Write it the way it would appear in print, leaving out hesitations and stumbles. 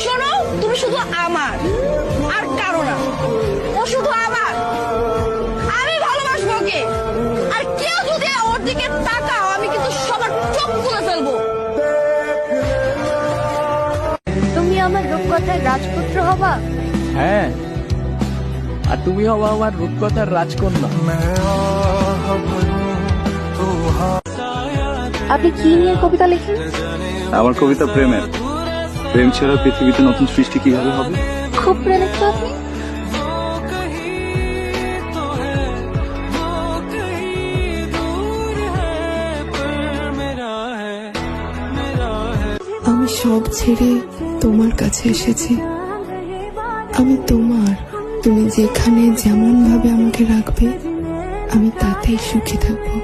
শোনো, তুমি শুধু আমার, আর কারো না। ও শুধু আমার, আমি ভালোবাসবো ওকে। আর কেউ যদি ওর দিকে তাকাও, আমি কিন্তু সবার চোখ খুলে ফেলবো। তুমি আমার রূপকথার রাজপুত্র হবা? হ্যাঁ, আর তুমি হবা আমার রূপকথার রাজকন্যা। আপনি কি নিয়ে কবিতা লেখেন? আমার কবিতা প্রেমের। প্রেম ছাড়া পৃথিবীতে নতুন সৃষ্টি কিভাবে হবে? খুব প্রেমিক তো আপনি। আমি সব ছেড়ে তোমার কাছে এসেছি। আমি তোমার, তুমি যেখানে যেমন ভাবে আমাকে রাখবে আমি তাতেই সুখী থাকবো।